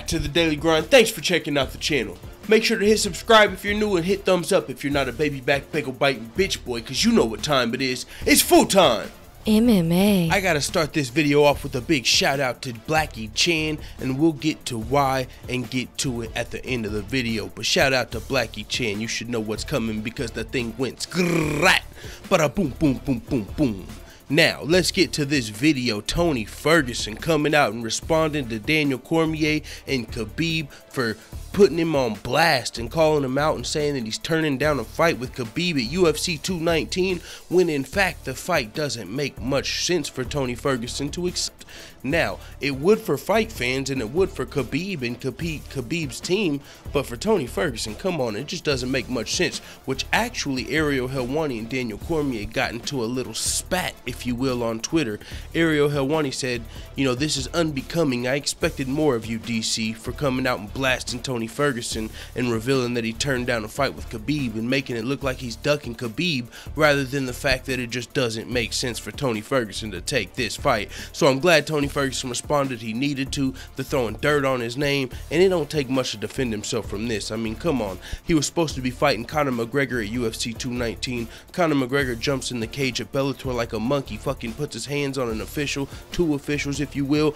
back to the Daily Grind. Thanks for checking out the channel. Make sure to hit subscribe if you're new and hit thumbs up if you're not a baby back bagel biting bitch boy, cause you know what time it is. It's full time. MMA. I gotta start this video off with a big shout out to Blackie Chan, and we'll get to why and get to it at the end of the video. But shout out to Blackie Chan, you should know what's coming because the thing went skrat, bada boom boom boom boom boom. Now, let's get to this video. Tony Ferguson coming out and responding to Daniel Cormier and Khabib for putting him on blast and calling him out and saying that he's turning down a fight with Khabib at UFC 219 when in fact the fight doesn't make much sense for Tony Ferguson to accept. Now, it would for fight fans and it would for Khabib and Khabib's team, but for Tony Ferguson, come on, it just doesn't make much sense, which actually Ariel Helwani and Daniel Cormier got into a little spat, if you will, on Twitter. Ariel Helwani said, you know, this is unbecoming. I expected more of you, DC, for coming out and blasting Tony Ferguson and revealing that he turned down a fight with Khabib and making it look like he's ducking Khabib rather than the fact that it just doesn't make sense for Tony Ferguson to take this fight. So I'm glad Tony Ferguson responded he needed to. They're throwing dirt on his name, and it don't take much to defend himself from this. I mean, come on. He was supposed to be fighting Conor McGregor at UFC 219. Conor McGregor jumps in the cage at Bellator like a monkey, fucking puts his hands on an official, two officials if you will,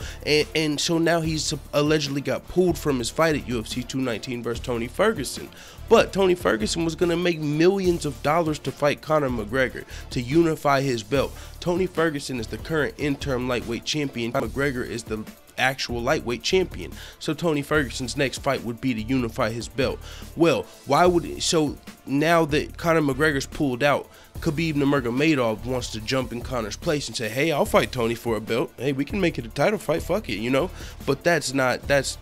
and so now he's allegedly got pulled from his fight at UFC 219 versus Tony Ferguson. But Tony Ferguson was going to make millions of dollars to fight Conor McGregor to unify his belt. Tony Ferguson is the current interim lightweight champion. McGregor is the actual lightweight champion. So Tony Ferguson's next fight would be to unify his belt. Well, why would it? So now that Conor McGregor's pulled out, Khabib Nurmagomedov wants to jump in Conor's place and say, hey, I'll fight Tony for a belt. Hey, we can make it a title fight, fuck it, you know? But that's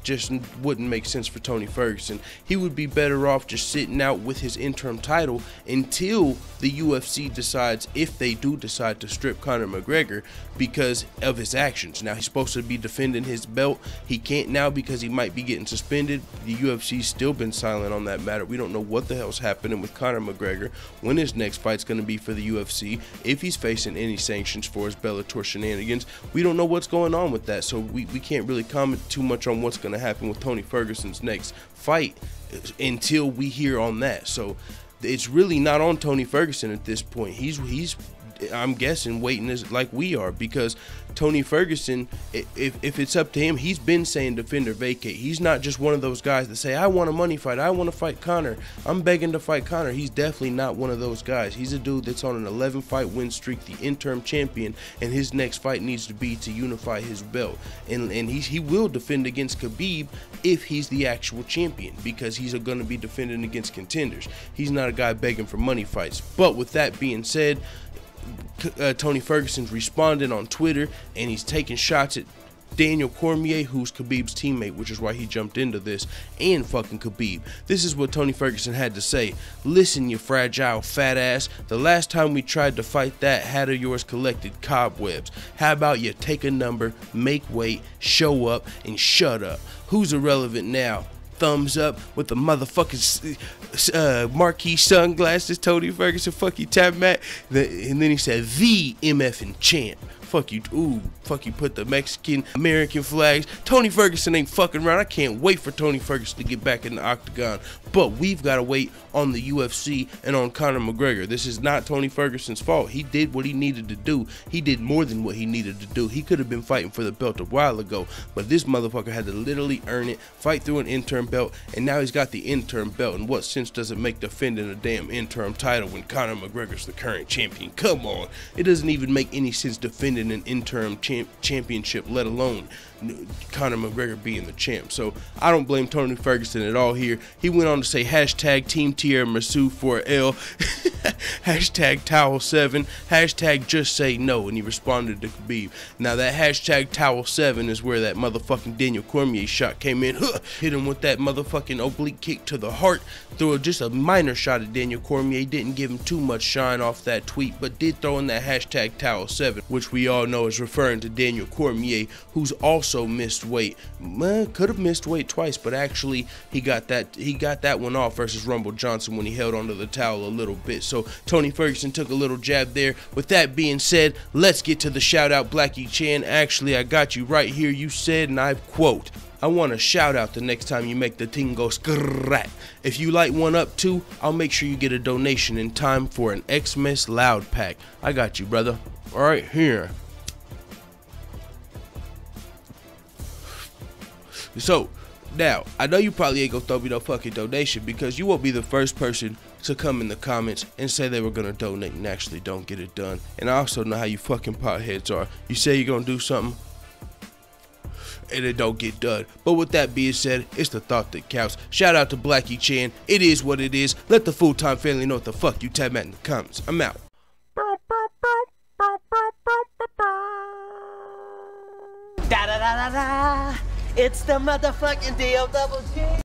just wouldn't make sense for Tony Ferguson. He would be better off just sitting out with his interim title until the UFC decides, if they do decide to strip Conor McGregor because of his actions. Now, he's supposed to be defending his belt. He can't now because he might be getting suspended. The UFC's still been silent on that matter. We don't know what the hell's happening with Conor McGregor, when his next fight's going to be for the UFC, if he's facing any sanctions for his Bellator shenanigans. We don't know what's going on with that, so we can't really comment too much on what's going to happen with Tony Ferguson's next fight until we hear on that. So it's really not on Tony Ferguson at this point. He's I'm guessing waiting as like we are, because Tony Ferguson, if it's up to him, he's been saying defend or vacate. He's not just one of those guys that say, I want a money fight, I want to fight Conor, I'm begging to fight Conor. He's definitely not one of those guys. He's a dude that's on an 11 fight win streak, the interim champion, and his next fight needs to be to unify his belt, and he will defend against Khabib if he's the actual champion, because he's going to be defending against contenders. He's not a guy begging for money fights. But with that being said, Tony Ferguson's responding on Twitter, and he's taking shots at Daniel Cormier, who's Khabib's teammate, which is why he jumped into this, and fucking Khabib. This is what Tony Ferguson had to say. Listen, you fragile fat ass. The last time we tried to fight that hat of yours collected cobwebs. How about you take a number, make weight, show up, and shut up? Who's irrelevant now? Thumbs up with the motherfucking marquee sunglasses. Tony Ferguson, fuck you, Tab Matt. And then he said, the MFing champ. Fuck you, ooh, fuck you, put the Mexican American flags. Tony Ferguson ain't fucking around. I can't wait for Tony Ferguson to get back in the octagon. But we've got to wait on the UFC and on Conor McGregor. This is not Tony Ferguson's fault. He did what he needed to do. He did more than what he needed to do. He could have been fighting for the belt a while ago, but this motherfucker had to literally earn it, fight through an interim belt, and now he's got the interim belt. And what sense does it make defending a damn interim title when Conor McGregor's the current champion? Come on. It doesn't even make any sense defending an interim championship, let alone Conor McGregor being the champ. So I don't blame Tony Ferguson at all here. He went on to say hashtag Team Tiramisu for L, hashtag Towel 7, hashtag Just Say No, and he responded to Khabib. Now that hashtag Towel 7 is where that motherfucking Daniel Cormier shot came in, hit him with that motherfucking oblique kick to the heart, threw just a minor shot at Daniel Cormier, didn't give him too much shine off that tweet, but did throw in that hashtag Towel 7, which we all know is referring to Daniel Cormier, who's also missed weight. Could have missed weight twice, but actually he got that one off versus Rumble Johnson when he held onto the towel a little bit. So Tony Ferguson took a little jab there. With that being said, let's get to the shout out. Blackie Chan, actually I got you right here. You said, and I quote, I want a shout out the next time you make the thing go skrat. If you light one up too, I'll make sure you get a donation in time for an Xmas loud pack. I got you, brother. Alright, here. So, now, I know you probably ain't gonna throw me no fucking donation because you won't be the first person to come in the comments and say they were gonna donate and actually don't get it done. And I also know how you fucking potheads are. You say you're gonna do something and it don't get done. But with that being said, it's the thought that counts. Shout out to Blackie Chan. It is what it is. Let the full-time family know what the fuck you tab at in the comments. I'm out. Da da da da da. It's the motherfucking D-O-double-G.